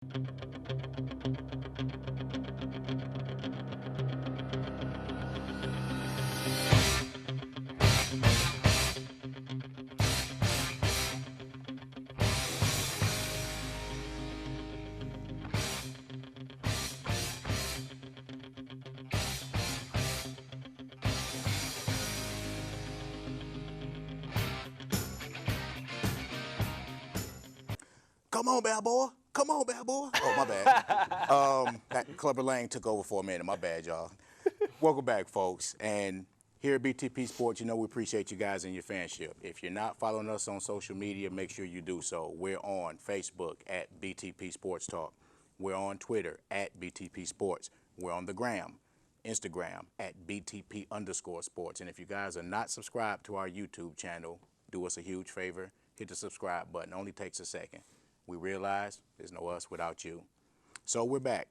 Come on, bad boy. Come on, bad boy. Oh, my bad. That Clubber Lang took over for a minute. My bad, y'all. Welcome back, folks. And here at BTP Sports, you know we appreciate you guys and your fanship. If you're not following us on social media, make sure you do so. We're on Facebook at BTP Sports Talk. We're on Twitter at BTP Sports. We're on the gram, Instagram at BTP_sports. And if you guys are not subscribed to our YouTube channel, do us a huge favor. Hit the subscribe button. It only takes a second. We realize there's no us without you. So we're back.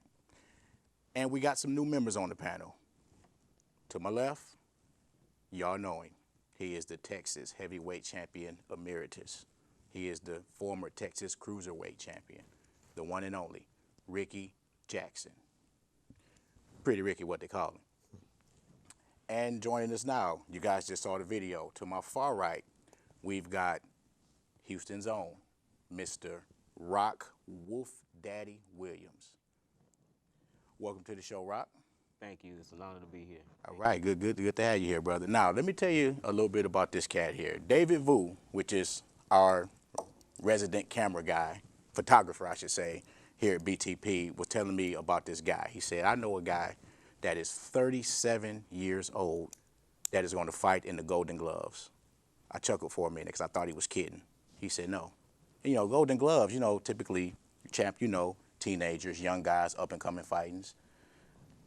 And we got some new members on the panel. To my left, y'all know him. He is the Texas Heavyweight Champion Emeritus. He is the former Texas Cruiserweight Champion, the one and only Ricky Jackson. Pretty Ricky, what they call him. And joining us now, you guys just saw the video. To my far right, we've got Houston's own Mr. Rock Wolf Daddy Williams. Welcome to the show, Rock. Thank you. It's an honor to be here. All right, good to have you here, brother. Now, let me tell you a little bit about this cat here. David Vu, which is our resident camera guy, photographer, I should say, here at BTP, was telling me about this guy. He said, I know a guy that is 37 years old that is going to fight in the Golden Gloves. I chuckled for a minute because I thought he was kidding. He said, no. You know, Golden Gloves, you know, typically, champ, you know, teenagers, young guys, up-and-coming fightings.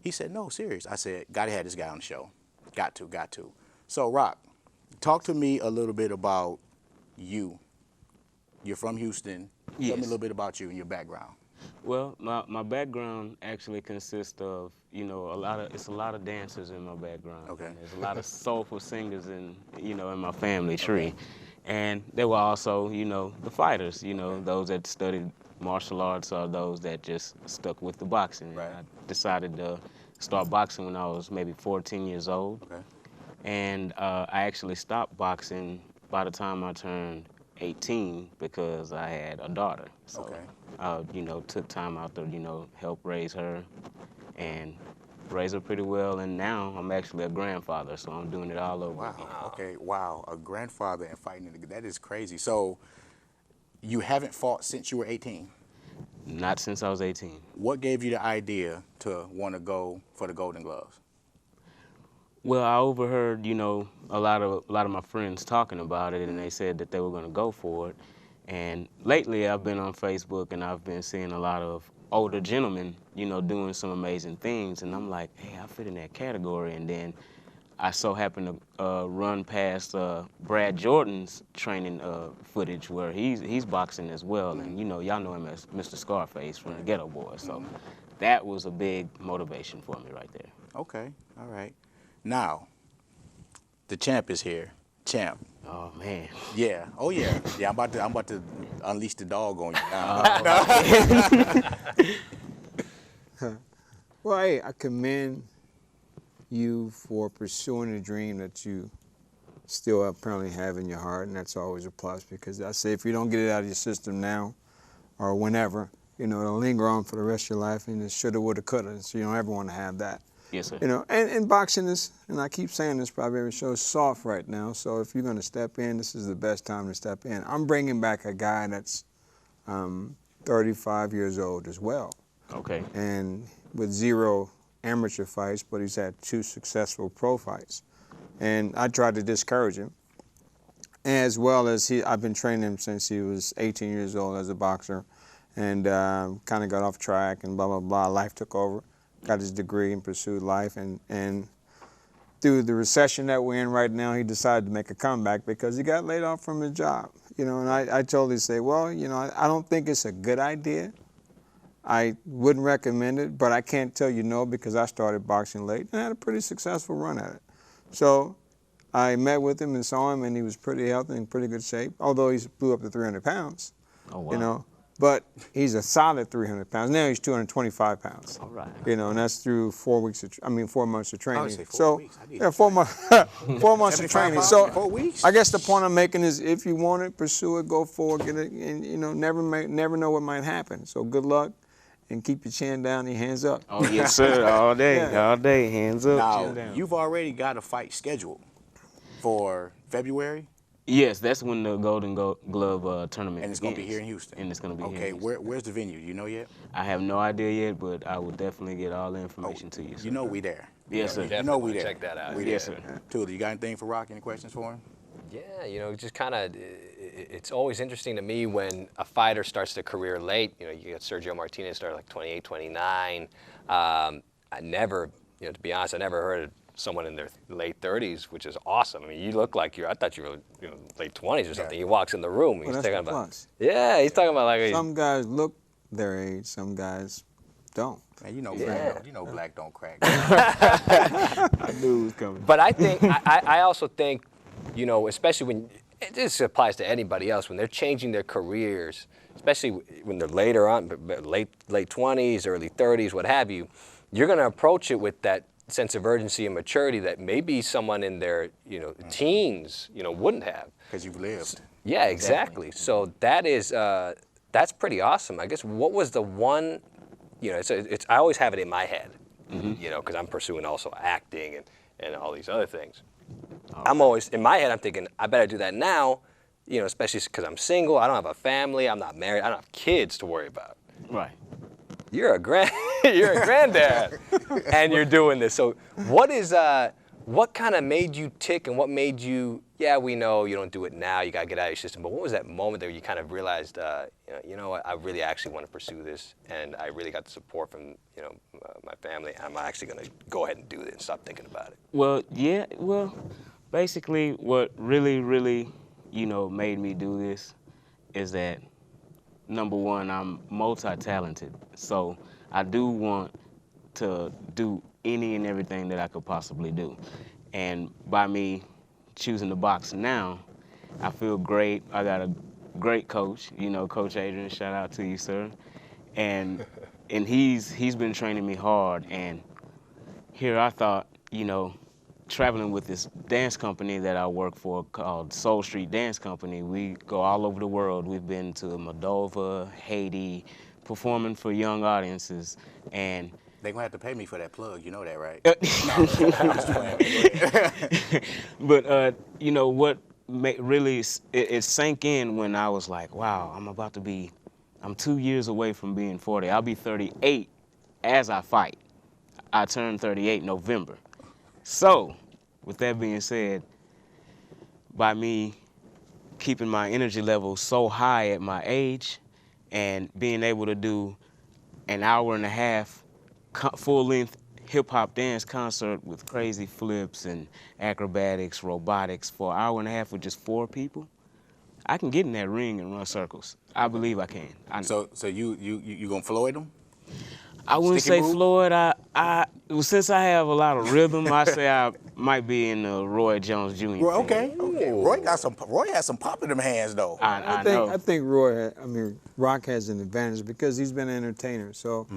He said, no, serious. I said, gotta have this guy on the show. Got to. So, Rock, talk to me a little bit about you. You're from Houston. Yes. Tell me a little bit about you and your background. Well, my background actually consists of, you know, it's a lot of dancers in my background. Okay. And there's a lot of soulful singers in my family tree. Okay. And there were also, you know, the fighters, you know, okay, those that studied martial arts or those that just stuck with the boxing. Right. I decided to start boxing when I was maybe 14 years old. Okay. And I actually stopped boxing by the time I turned 18 because I had a daughter. So, okay. You know, took time out to, you know, help raise her and raise her pretty well. And now I'm actually a grandfather, so I'm doing it all over again. Okay, wow, a grandfather and fighting, that is crazy. So you haven't fought since you were 18? Not since I was 18. What gave you the idea to want to go for the Golden Gloves? Well, I overheard, you know, a lot of my friends talking about it, and they said that they were going to go for it. And lately, I've been on Facebook, and I've been seeing a lot of older gentlemen, you know, doing some amazing things. And I'm like, hey, I fit in that category. And then I so happened to run past Brad Jordan's training footage where he's boxing as well. And, you know, y'all know him as Mr. Scarface from the Ghetto Boys. So that was a big motivation for me right there. Okay, all right. Now, the champ is here. Champ. Oh man. Yeah. Oh yeah. Yeah. I'm about to unleash the dog on you now. Well, hey, I commend you for pursuing a dream that you still apparently have in your heart, and that's always a plus, because I say if you don't get it out of your system now or whenever, you know, it'll linger on for the rest of your life, and it shoulda, woulda, coulda, so you don't ever want to have that. Yes, sir. You know, and boxing is, and I keep saying this probably every show, is soft right now. So if you're going to step in, this is the best time to step in. I'm bringing back a guy that's 35 years old as well. Okay. And with 0 amateur fights, but he's had 2 successful pro fights. And I tried to discourage him. As well as I've been training him since he was 18 years old as a boxer, and kind of got off track and blah, blah, blah. Life took over. Got his degree and pursued life, and through the recession that we're in right now, he decided to make a comeback because he got laid off from his job. You know, and I totally say, well, you know, I don't think it's a good idea. I wouldn't recommend it, but I can't tell you no because I started boxing late and had a pretty successful run at it. So I met with him and saw him, and he was pretty healthy and pretty good shape, although he blew up to 300 pounds. Oh, wow. You know, But he's a solid 300 pounds. Now he's 225 pounds. All right. You know, and that's through 4 months of training. I would say 4 so, weeks. I need yeah, to 4 months. 4 months of 75 training. pounds So, in 4 weeks? I guess the point I'm making is, if you want it, pursue it, go for it, get it, and you know, never know what might happen. So, good luck, and keep your chin down, and your hands up. Oh yes, sir. All day, Yeah. all day. Hands up, Now, chin down. you've already got a fight scheduled for February, Yes, that's when the Golden Glove tournament and it's going to be begins. here in Houston. And it's going to be here. Okay, in Houston. where's the venue? You know yet? I have no idea yet, but I will definitely get all the information to you, sir. You know we there. Yes, sir. You know we there. Check that out. We Yes, there. sir. Tula, you got anything for Rock? Any questions for him? Yeah, you know, just kind of, it's always interesting to me when a fighter starts their career late. You know, you got Sergio Martinez started like 28, 29. I never, you know, to be honest, I never heard of someone in their late 30s, which is awesome. I mean, you look like I thought you were, you know, late 20s or something. He walks in the room, and Well, he's that's talking the about, plus. yeah, he's talking about like, Some guys look their age, some guys don't. Man, you know, black don't crack. I knew it was coming. But I think, I also think, you know, especially when, this applies to anybody else, when they're changing their careers, especially when they're later on, late 20s, early 30s, what have you, you're going to approach it with that sense of urgency and maturity that maybe someone in their, you know, teens, you know, wouldn't have. Because you've lived. Yeah, exactly. So that is, that's pretty awesome. I guess, what was the one, you know, it's I always have it in my head, you know, because I'm pursuing also acting and all these other things. I'm always, in my head, I'm thinking, I better do that now, you know, especially because I'm single, I don't have a family, I'm not married, I don't have kids to worry about. Right. You're a granddad, and you're doing this. So what kind of made you tick, and what made you, yeah, we know you don't do it now, you gotta get out of your system, but what was that moment that you kind of realized, you know what, I really actually want to pursue this, and I really got the support from, you know, my family, and I'm actually gonna go ahead and do this and stop thinking about it. Well, yeah, basically what really, you know, made me do this is that, number one, I'm multi-talented. So I do want to do any and everything that I could possibly do. And by me choosing to box now, I feel great. I got a great coach, you know, Coach Adrian, shout out to you, sir. And he's been training me hard. And here I thought, you know, traveling with this dance company that I work for called Soul Street Dance Company. We go all over the world. We've been to Moldova, Haiti, performing for young audiences. And They're going to have to pay me for that plug. You know that, right? But, you know, what really, it sank in when I was like, wow, I'm 2 years away from being 40. I'll be 38 as I fight. I turn 38 November. So, with that being said, by me keeping my energy level so high at my age and being able to do an hour and a half full-length hip-hop dance concert with crazy flips and acrobatics, robotics for an hour and a half with just 4 people, I can get in that ring and run circles. I believe I can. So you gonna Floyd them? I wouldn't Sticky say move? Floyd. Since I have a lot of rhythm, I say I might be in the Roy Jones Jr. Well, okay. Ooh. Roy has some pop in them hands though. I know. I think Rock has an advantage because he's been an entertainer. So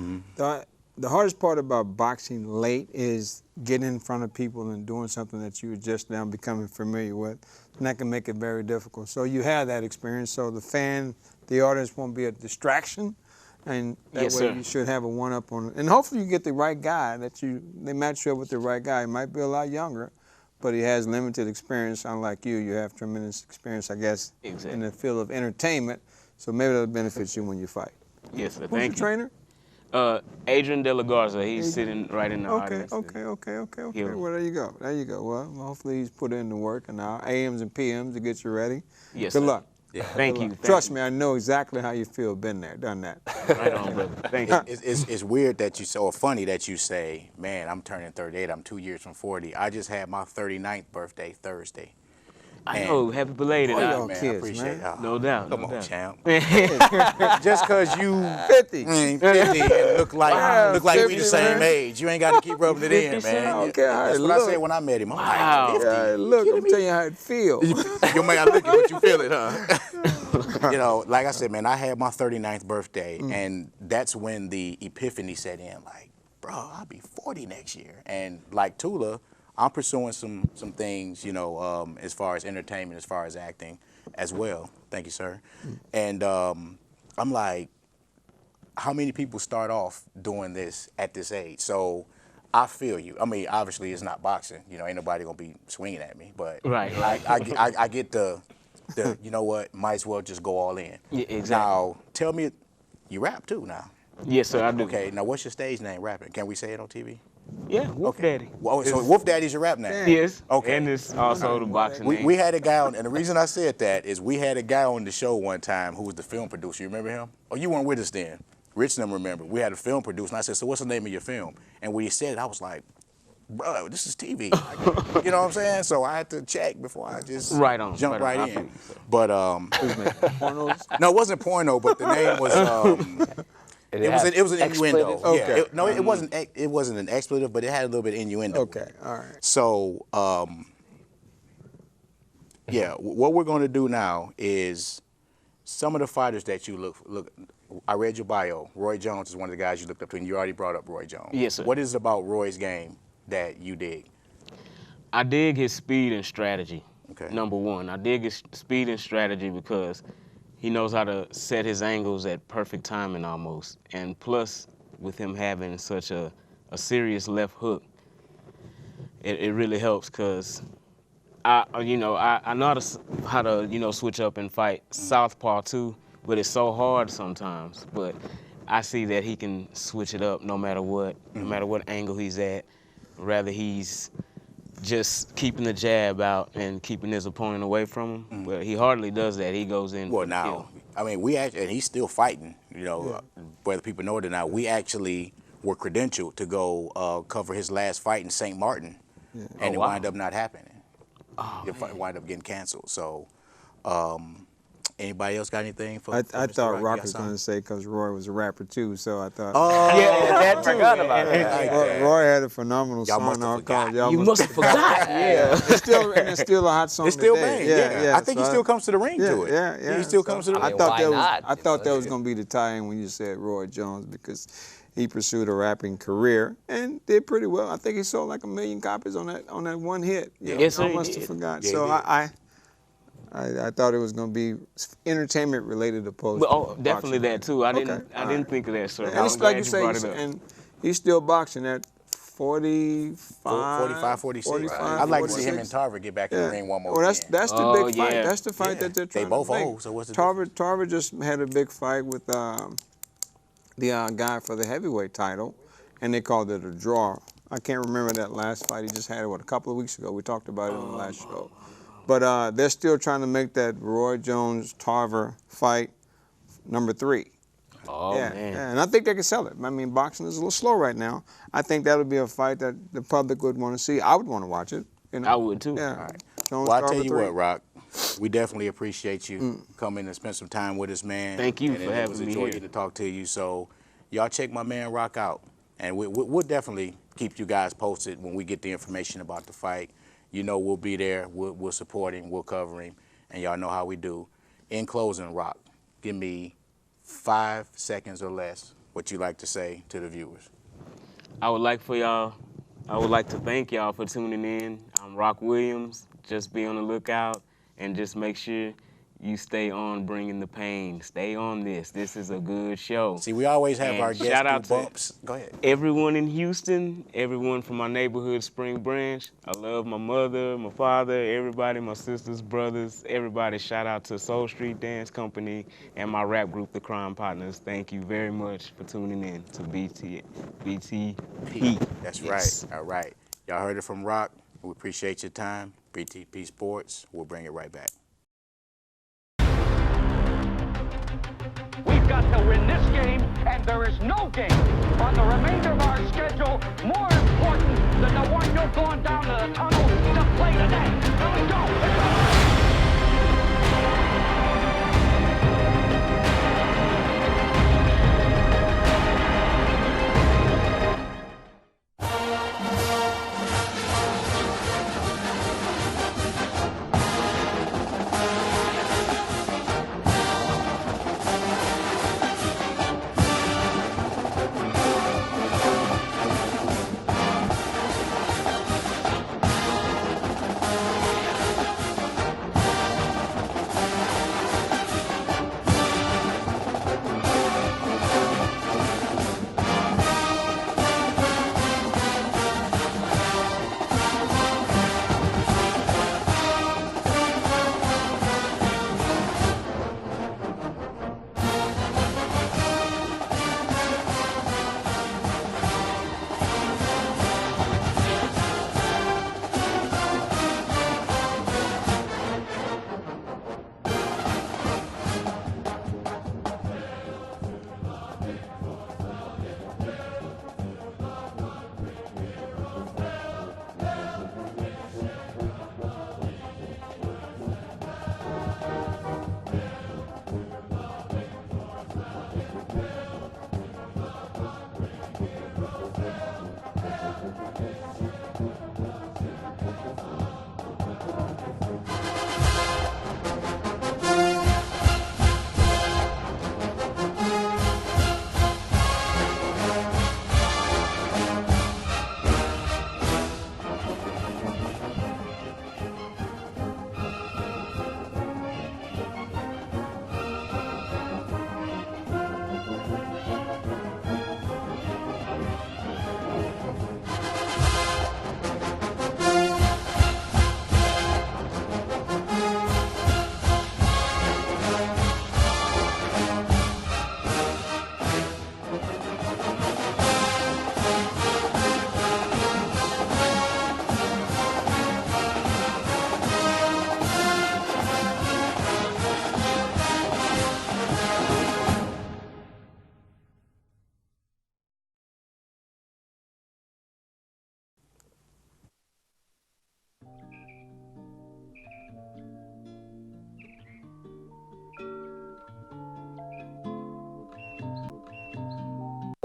the hardest part about boxing late is getting in front of people and doing something that you were just now becoming familiar with. And that can make it very difficult. So you have that experience. So the audience won't be a distraction. And that Yes, way sir. you should have a one-up on it. And hopefully you get the right guy, they match you up with the right guy. He might be a lot younger, but he has limited experience. Unlike you have tremendous experience, I guess, Exactly. in the field of entertainment. So maybe that'll benefit you when you fight. Yes, sir. Who's Thank your you. trainer? Adrian De La Garza. He's sitting right in the audience. Okay. He'll- Well, there you go. Well, hopefully he's put in the work and now AMs and PMs to get you ready. Yes, Good sir. luck. Yeah. Thank you. Trust me, I know exactly how you feel. Been there, done that. Right on, brother. Thank you. It's weird that you or funny that you say, man, I'm turning 38. I'm 2 years from 40. I just had my 39th birthday Thursday. I know. Happy belated. Oh, I- y'all Man, I kids, appreciate man. it. No doubt. Come no on, doubt. champ. Just because you 50. 50 and look like Wow, we the 50, same man. age, you ain't got to keep rubbing it in, 50, man. I don't care how That's it what I look. said when I met him. I'm Wow. like, 50. Yeah, look, I'm telling you how it feels. You may not look at what you feel it, huh? You know, like I said, man, I had my 39th birthday, Mm. and that's when the epiphany set in. Like, bro, I'll be 40 next year. And like Tula, I'm pursuing some things, you know, as far as entertainment, as far as acting as well. Thank you, sir. Mm. And I'm like, how many people start off doing this at this age? So I feel you. I mean, obviously it's not boxing. You know, ain't nobody gonna be swinging at me. But Right. I get the you know what, might as well just go all in. Yeah, exactly. Now, tell me, you rap too now. Yes, sir, I do. Okay, now what's your stage name rapping? Can we say it on TV? Yeah, Wolf Okay. Daddy. Well, so Wolf Daddy's your rap name? Yes. Okay. And it's also the boxing name. We had a guy on, and the reason I said that is we had a guy on the show one time who was the film producer. You remember him? Oh, you weren't with us then. Rich and them remember. We had a film producer, and I said, so what's the name of your film? And when he said it, I was like, bro, this is TV. You know what I'm saying? So I had to check before I just Right on, jump right on. right I in. feel you, sir. But Pornos? no, it wasn't porno, but the name was it was an innuendo. Expletive? Okay. Yeah. It wasn't an expletive, but it had a little bit of innuendo. Okay, all right. So yeah, what we're going to do now is some of the fighters that you look. I read your bio. Roy Jones is one of the guys you looked up to, and you already brought up Roy Jones. Yes, sir. What is it about Roy's game that you dig? I dig his speed and strategy. Okay. Number one, I dig his speed and strategy because he knows how to set his angles at perfect timing almost. And plus, with him having such a serious left hook, it really helps because I know how to switch up and fight southpaw too, but it's so hard sometimes. But I see that he can switch it up no matter what, no matter what angle he's at. Rather he's just keeping the jab out and keeping his opponent away from him. But he hardly does that. He goes in. Well, for the now, kill. I mean, and he's still fighting, you know, whether people know it or not. We actually were credentialed to go cover his last fight in St. Martin, and it wow. wound up not happening. Oh, It wound up getting canceled. So, anybody else got anything for I Mr. thought Rock? You Rock got was something? going to say because Roy was a rapper too, so I thought Yeah, that too. Forgot about And- that. and- Roy had a phenomenal Y'all song must have out called. forgot. You must have forgot. Yeah. It's still a hot song. It's still today. banned. Yeah. I think he so still comes to the ring to it. Yeah. He still comes to the I ring. thought why that not? was. I thought that was going to be the tie-in when you said Roy Jones because he pursued a rapping career and did pretty well. I think he sold like 1 million copies on that one hit. Yes, sir, I he must have did. forgot. Yeah, So he did. I thought it was going to be entertainment related opposed But, to definitely boxing. that too. I Okay, didn't all right. think of that, sir. And I'm it's glad like you say, brought it up. and he's still boxing at 45, 45, 46. 45, I'd like to see him 46. and Tarver get back in the ring one more Well, that's again. that's the Oh, big fight. yeah. That's the fight Yeah. that they're They trying both to make. old, so what's the Tarver just had a big fight with the guy for the heavyweight title, and they called it a draw. I can't remember that last fight. He just had it, a couple of weeks ago. We talked about it on the last show. But they're still trying to make that Roy Jones-Tarver fight number 3. Oh, yeah, man. yeah, and I think they can sell it. I mean, boxing is a little slow right now. I think that would be a fight that the public would want to see. I would want to watch it. You know? I would too. Yeah. All right. Jones, Well, I tell Tarver you 3. what, Rock, we definitely appreciate you coming and spend some time with us, man. Thank you and for it was having a me joy here. getting to talk to you. So, y'all check my man Rock out, and we'll definitely keep you guys posted when we get the information about the fight. You know, we'll be there. We'll support him. We'll cover him, and y'all know how we do. In closing, Rock, give me 5 seconds or less what you like to say to the viewers. I would like to thank y'all for tuning in. I'm Rock Williams. Just be on the lookout and just make sure you stay on bringing the pain. Stay on this. This is a good show. See, we always have And our guests shout do out to bumps. Go ahead. everyone in Houston, everyone from my neighborhood, Spring Branch. I love my mother, my father, everybody, my sisters, brothers, everybody. Shout out to Soul Street Dance Company and my rap group, The Crime Partners. Thank you very much for tuning in to BTP. That's Yes. right. All right. Y'all heard it from Rock. We appreciate your time. BTP Sports. We'll bring it right back. We've got to win this game, and there is no game on the remainder of our schedule more important than the one you're going down to the tunnel to play today. Here we go. It's on.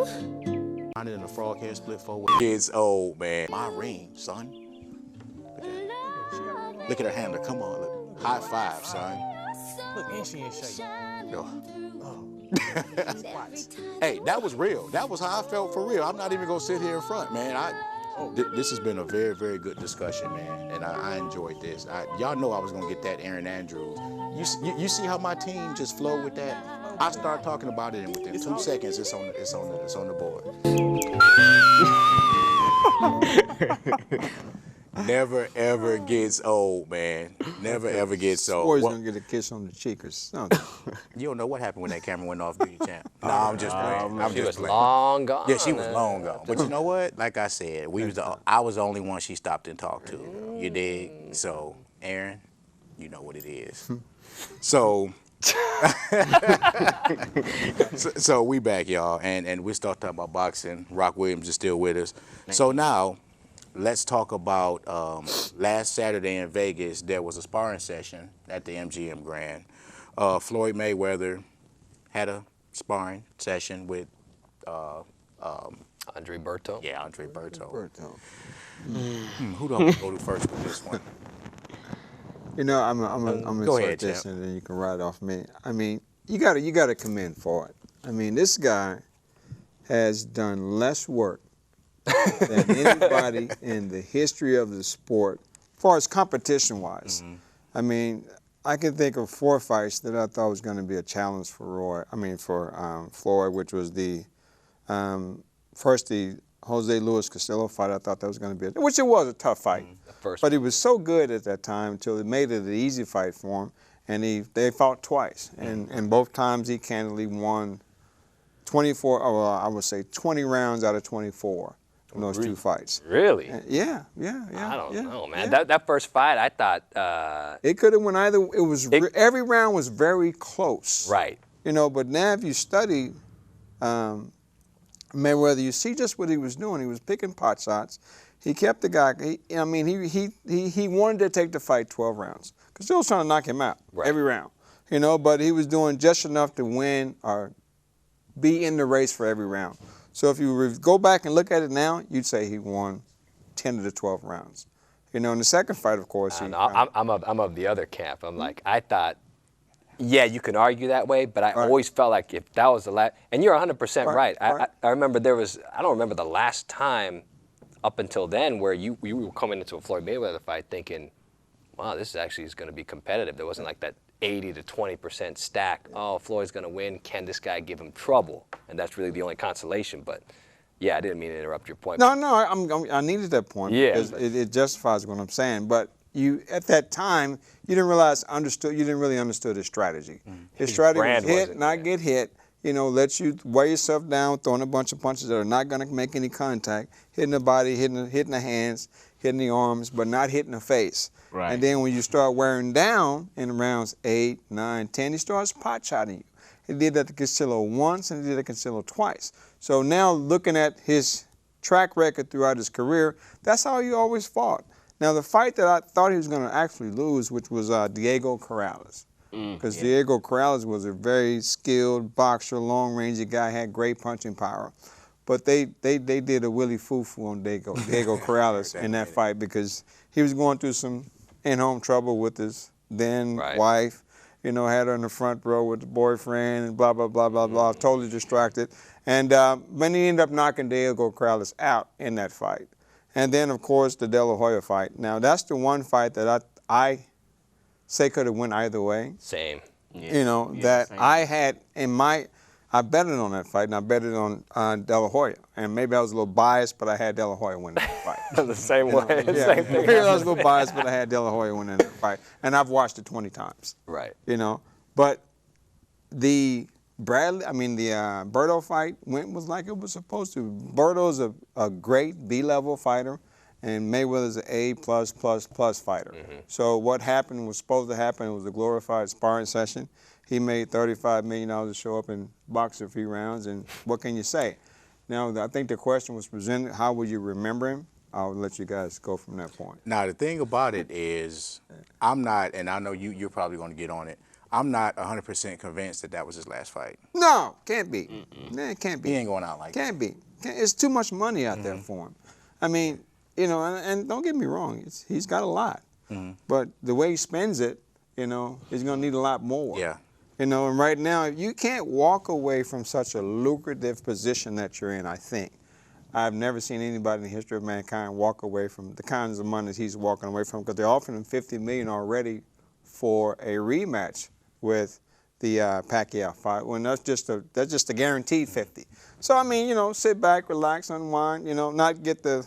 In a frog hair split forward. It's old, man. My ring, son. Look at her handler. Come on, look. High five, son. Look, and she ain't shaking. Yo. Hey, that was real. That was how I felt for real. I'm not even gonna sit here in front, man. This has been a very, very good discussion, man, and I enjoyed this. Y'all know I was gonna get that Aaron Andrews. You see how my team just flowed with that? I start talking about it, and within 2 seconds, it's on the board. Never ever gets old, man. Never ever gets old. Or he's gonna get a kiss on the cheek or something. You don't know what happened when that camera went off, do you, champ? No, I'm just playing. She was long gone. Yeah, she was long gone. But you know what? Like I said, I was the only one she stopped and talked to. You dig? So, Aaron, you know what it is. So. So we back, y'all, and we start talking about boxing. Rock Williams is still with us. So now, let's talk about last Saturday in Vegas. There was a sparring session at the MGM Grand. Floyd Mayweather had a sparring session with Andre Berto. Yeah, Andre Berto. Who do I want to go to first with this one? You know, I'm gonna Go start ahead, this, champ. and then you can ride off me. I mean, you gotta commend Floyd. I mean, this guy has done less work than anybody in the history of the sport, as far as competition-wise. Mm-hmm. I mean, I can think of 4 fights that I thought was going to be a challenge for Floyd, which was the first the Jose Luis Castillo fight. I thought that was going to be, which it was a tough fight. But he was so good at that time until it made it an easy fight for him, and they fought twice, and both times he candidly won 24, or I would say 20 rounds out of 24 in those 2 fights. Really? Yeah. I don't know, man. Yeah. That first fight, I thought. It could have went either. Every round was very close. Right. You know, but now if you study Mayweather, you see just what he was doing. He was picking pot shots. He kept the guy. He wanted to take the fight 12 rounds because he was trying to knock him out every round. You know, but he was doing just enough to win or be in the race for every round. So if you go back and look at it now, you'd say he won 10 of the 12 rounds. You know, in the second fight, of course, I'm of the other camp. I'm like, I thought, yeah, you can argue that way, but I always felt like if that was the last, and you're 100% right. I remember I don't remember the last time up until then where you were coming into a Floyd Mayweather fight thinking, wow, this is going to be competitive. There wasn't like that 80 to 20% stack. Oh, Floyd's going to win. Can this guy give him trouble? And that's really the only consolation. But yeah, I didn't mean to interrupt your point. No, I needed that point because it justifies what I'm saying. But at that time, you didn't really understood his strategy. His strategy was hit, not get hit. You know, let you wear yourself down, throwing a bunch of punches that are not going to make any contact, hitting the body, hitting the hands, hitting the arms, but not hitting the face. Right. And then when you start wearing down in rounds 8, 9, 10, he starts pot shotting you. He did that to Castillo once, and he did it to Castillo twice. So now looking at his track record throughout his career, that's how he always fought. Now the fight that I thought he was going to actually lose, which was Diego Corrales. Because Diego Corrales was a very skilled boxer, long-rangey guy, had great punching power. But they did a Willie Foo-Foo on Diego Corrales in that fight because he was going through some in-home trouble with his then wife. You know, had her in the front row with the boyfriend and blah, blah, blah, blah, blah, totally distracted. And then he ended up knocking Diego Corrales out in that fight. And then, of course, the De La Hoya fight. Now, that's the one fight that I say could have went either way. Same. Yeah. You know, that I had I betted on that fight, and I betted on De La Hoya. And maybe I was a little biased, but I had De La Hoya win that fight. The same way. Same thing. Maybe I was a little biased, but I had De La Hoya win that fight. And I've watched it 20 times. Right. You know, but the Berto fight was like it was supposed to. Berto's a great B-level fighter, and Mayweather's an A+++ fighter. So what happened was supposed to happen. It was a glorified sparring session. He made $35 million to show up and box a few rounds, and what can you say? Now, I think the question was presented, how will you remember him? I'll let you guys go from that point. Now, the thing about it is, I'm not, and I know you're probably going to get on it, I'm not 100% convinced that was his last fight. No, can't be. Nah, it can't be. He ain't going out like that. Can't be. It's too much money out there for him. I mean, you know, and don't get me wrong, he's got a lot. But the way he spends it, you know, he's going to need a lot more. Yeah. You know, and right now, you can't walk away from such a lucrative position that you're in, I think. I've never seen anybody in the history of mankind walk away from the kinds of money he's walking away from, because they're offering him $50 million already for a rematch with the Pacquiao fight, when that's just a guaranteed 50. So I mean, you know, sit back, relax, unwind. You know, not get the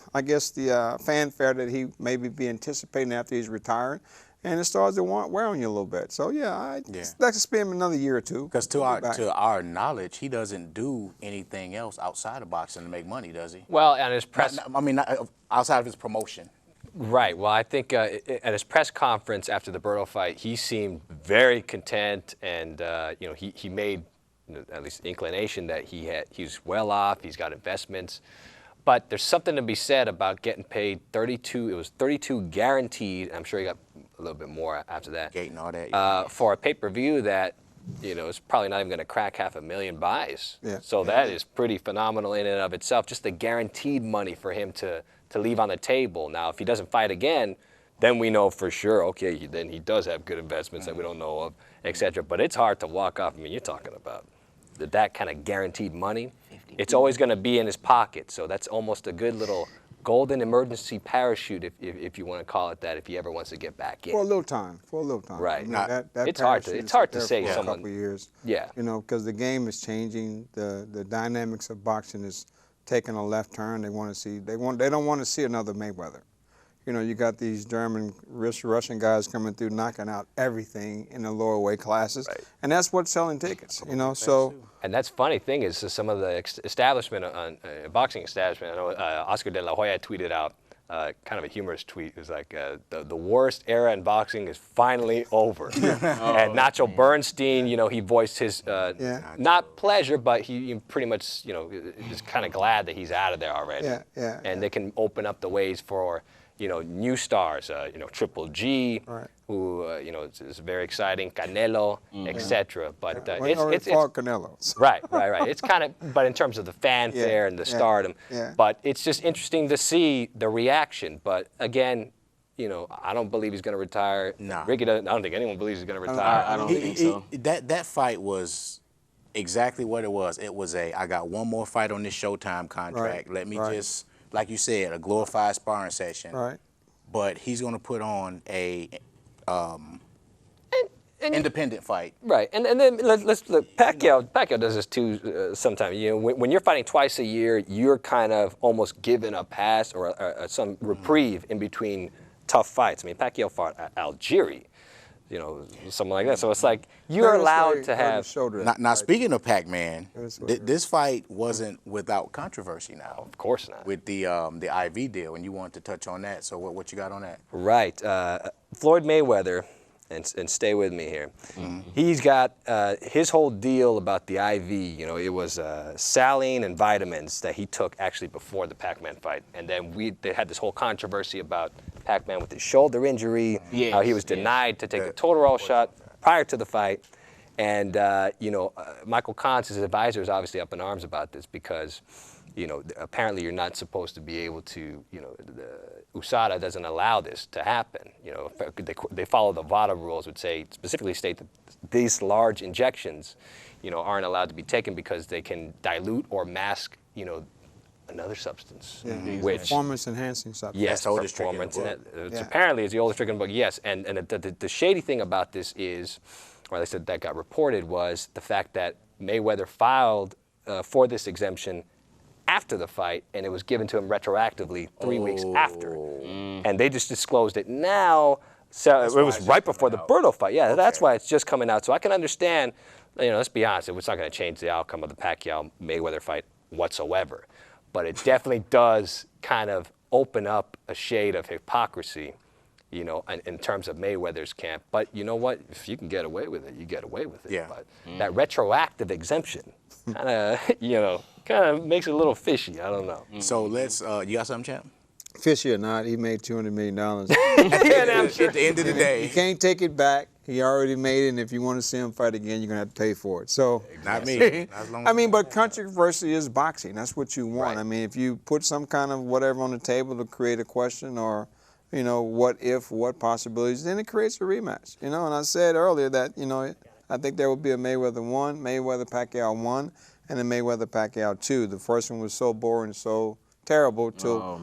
fanfare that he maybe be anticipating after he's retired, and it starts to wear on you a little bit. So yeah, I'd like to spend another year or two. Because to our knowledge, he doesn't do anything else outside of boxing to make money, does he? Well, and his press. Not outside of his promotion. Right. Well, I think at his press conference after the Berto fight, he seemed very content, and you know, he made at least inclination that he's well off. He's got investments, but there's something to be said about getting paid 32. It was 32 guaranteed. I'm sure he got a little bit more after that. Gate and all that. For a pay-per-view that, you know, it's probably not even going to crack 500,000 buys. Yeah. So that is pretty phenomenal in and of itself. Just the guaranteed money for him to leave on the table. Now, if he doesn't fight again, then we know for sure, okay, then he does have good investments that we don't know of, etc. But it's hard to walk off. I mean, you're talking about that kind of guaranteed money. It's always going to be in his pocket. So that's almost a good little golden emergency parachute, if you want to call it that, if he ever wants to get back in. For a little time. Right. I mean, that it's hard to say for someone. A couple of years. Yeah. You know, because the game is changing. The dynamics of boxing is taking a left turn. They don't want to see another Mayweather. You know, you got these German, Russian guys coming through, knocking out everything in the lower weight classes, and that's what's selling tickets. You know, so. And that's funny thing is some of the establishment on boxing establishment. I know Oscar De La Hoya tweeted out kind of a humorous tweet. It was like the worst era in boxing is finally over. And Nacho Bernstein, you know, he voiced his not pleasure, but he pretty much, you know, is kind of glad that he's out of there already. And they can open up the ways for, you know, new stars, you know, Triple G, who, you know, is very exciting, Canelo, etc. But it's Canelo. Right. It's kind of, but in terms of the fanfare and the stardom, but it's just interesting to see the reaction. But again, you know, I don't believe he's going to retire. No. Ricky doesn't. I don't think anyone believes he's going to retire. I don't think so. That fight was exactly what it was. It was I got one more fight on this Showtime contract. Let me just, like you said, a glorified sparring session. Right. But he's going to put on a independent fight. Right, and then let's look. Pacquiao does this too sometimes. You know, when you're fighting twice a year, you're kind of almost given a pass or some reprieve in between tough fights. I mean, Pacquiao fought Algieri, you know, something like that. So it's like you're allowed to have. Now, speaking of Pac-Man, this fight wasn't without controversy. Now, of course not. With the IV deal, and you wanted to touch on that. So what you got on that? Right, Floyd Mayweather. And stay with me here. He's got his whole deal about the IV. You know, it was saline and vitamins that he took actually before the Pac-Man fight, and then they had this whole controversy about Pac-Man with his shoulder injury, how he was denied to take the Total shot prior to the fight, and you know, Michael Kahn, his advisor, is obviously up in arms about this because, you know, apparently you're not supposed to be able to, you know, USADA doesn't allow this to happen. You know, they follow the VADA rules, which specifically state that these large injections, you know, aren't allowed to be taken because they can dilute or mask, you know, another substance. Which performance-enhancing substance. Yes, performance. Apparently, it's the oldest trick in the book. Yes, and the shady thing about this is, or they said that got reported, was the fact that Mayweather filed for this exemption after the fight, and it was given to him retroactively 3 weeks after. And they just disclosed it now. So it was right before the Berto fight. Yeah, that's why it's just coming out. So I can understand, you know, let's be honest, it's not going to change the outcome of the Pacquiao-Mayweather fight whatsoever. But it definitely does kind of open up a shade of hypocrisy, you know, in terms of Mayweather's camp. But you know what? If you can get away with it, you get away with it. Yeah. But that retroactive exemption kind of, you know, kind of makes it a little fishy. I don't know. So let's, you got something, champ? Fishy or not, he made $200 million. At the end of the day. You can't take it back. He already made it, and if you want to see him fight again, you're going to have to pay for it. So, Not me. Not as long as I mean, but controversy is boxing. That's what you want. Right. I mean, if you put some kind of whatever on the table to create a question or, what if, what possibilities, then it creates a rematch. And I said earlier that, I think there will be a Mayweather 1, Mayweather-Pacquiao 1, and a Mayweather-Pacquiao 2. The first one was so boring, so terrible till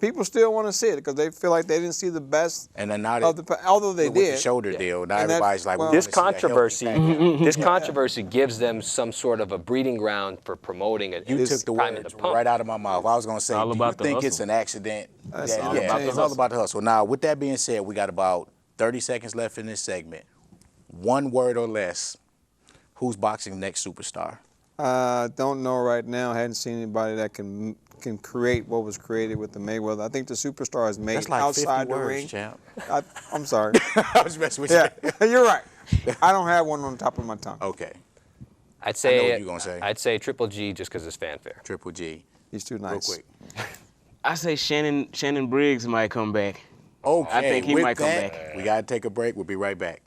people still want to see it because they feel like they didn't see the best And then now of the although they with did. the shoulder deal, now And that- everybody's like, well, we This wanna see a healthy Pacquiao. this controversy gives them some sort of a breeding ground for promoting it. You took the priming words pump. right out of my mouth. I was going to say, all do you about the think hustle. it's an accident? It's Yeah, all yeah, about the it's all about the hustle. Now, with that being said, we got about 30 seconds left in this segment. One word or less. Who's boxing next superstar? Don't know right now. Hadn't seen anybody that can create what was created with the Mayweather. I think the superstar is made That's like outside 50 the words, ring. champ. I'm sorry. I was messing with Yeah, you. you're right. I don't have one on the top of my tongue. Okay. I'd say I know what you're gonna say. I'd say Triple G just because it's fanfare. Triple G. He's too Real nice. quick. I say Shannon Briggs might come back. Okay. I think he with might come that, back. We got to take a break. We'll be right back.